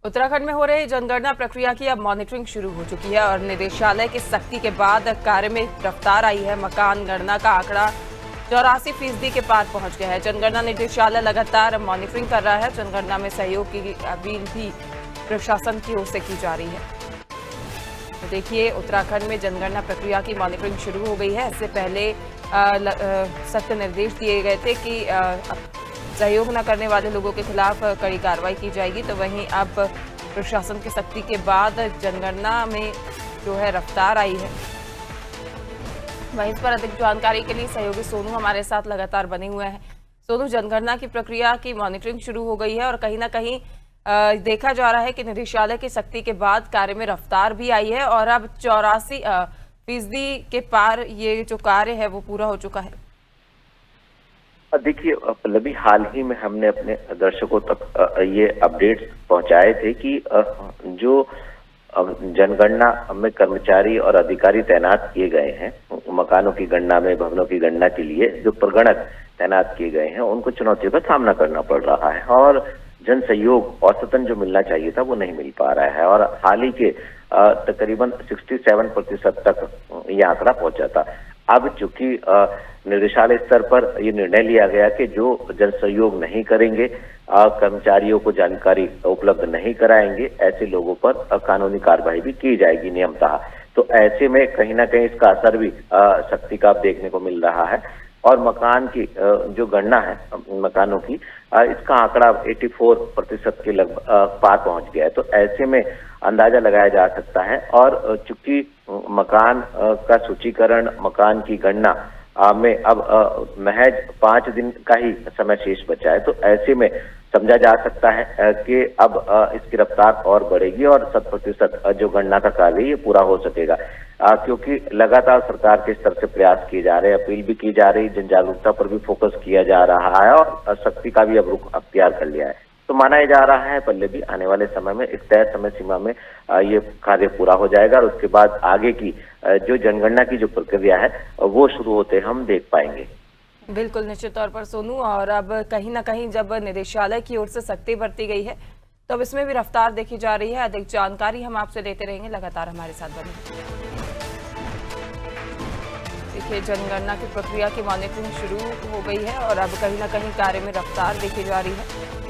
उत्तराखंड में हो रही जनगणना प्रक्रिया की अब मॉनिटरिंग शुरू हो चुकी है और निदेशालय की सख्ती के बाद कार्य में रफ्तार आई है। मकान गणना का आंकड़ा 84% के पार पहुंच गया है। जनगणना निदेशालय लगातार मॉनिटरिंग कर रहा है। जनगणना में सहयोग की अपील भी प्रशासन की ओर से की जा रही है। तो देखिए, उत्तराखंड में जनगणना प्रक्रिया की मॉनिटरिंग शुरू हो गई है। इससे पहले सख्त निर्देश दिए गए थे कि सहयोग न करने वाले लोगों के खिलाफ कड़ी कार्रवाई की जाएगी। तो वहीं अब प्रशासन की सख्ती के बाद जनगणना में जो है रफ्तार आई है। वहीं इस पर अधिक जानकारी के लिए सहयोगी सोनू हमारे साथ लगातार बने हुए हैं। सोनू, जनगणना की प्रक्रिया की मॉनिटरिंग शुरू हो गई है और कहीं ना कहीं देखा जा रहा है कि निदेशालय की सख्ती के बाद कार्य में रफ्तार भी आई है और अब 84% के पार ये जो कार्य है वो पूरा हो चुका है। देखिए पल्लवी, हाल ही में हमने अपने दर्शकों तक ये अपडेट्स पहुंचाए थे कि जो जनगणना में कर्मचारी और अधिकारी तैनात किए गए हैं, मकानों की गणना में, भवनों की गणना के लिए जो प्रगणक तैनात किए गए हैं, उनको चुनौतियों का सामना करना पड़ रहा है और जन सहयोग औसतन जो मिलना चाहिए था वो नहीं मिल पा रहा है। और हाल ही के तकरीबन 67% तक ये आंकड़ा पहुंचा था। अब चूंकि निदेशालय स्तर पर यह निर्णय लिया गया कि जो जन सहयोग नहीं करेंगे, कर्मचारियों को जानकारी उपलब्ध नहीं कराएंगे, ऐसे लोगों पर कानूनी कार्रवाई भी की जाएगी नियमतः। तो ऐसे में कहीं ना कहीं इसका असर भी सख्ती का देखने को मिल रहा है। और मकान की जो गणना है मकानों की, इसका आंकड़ा 84% के लगभग पार पहुंच गया है। तो ऐसे में अंदाजा लगाया जा सकता है। और चूंकि मकान का सूचीकरण, मकान की गणना में अब महज 5 दिन का ही समय शेष बचा है। तो ऐसे में समझा जा सकता है कि अब इसकी रफ्तार और बढ़ेगी और 100% जो गणना का कार्य है ये पूरा हो सकेगा। क्योंकि लगातार सरकार के स्तर से प्रयास किए जा रहे हैं, अपील भी की जा रही, जन जागरूकता पर भी फोकस किया जा रहा है और सख्ती का भी अब रुख अख्तियार कर लिया है। तो माना जा रहा है पल्लवी, आने वाले समय में एक तय समय सीमा में ये कार्य पूरा हो जाएगा और उसके बाद आगे की जो जनगणना की जो प्रक्रिया है वो शुरू होते हम देख पाएंगे। बिल्कुल, निश्चित तौर पर सोनू। और अब कहीं ना कहीं जब निदेशालय की ओर से सख्ती बरती गई है तो अब इसमें भी रफ्तार देखी जा रही है। अधिक जानकारी हम आपसे देते रहेंगे, लगातार हमारे साथ बने। देखिए, जनगणना की प्रक्रिया की मॉनिटरिंग शुरू हो गई है और अब कहीं ना कहीं कार्य में रफ्तार देखी जा रही है।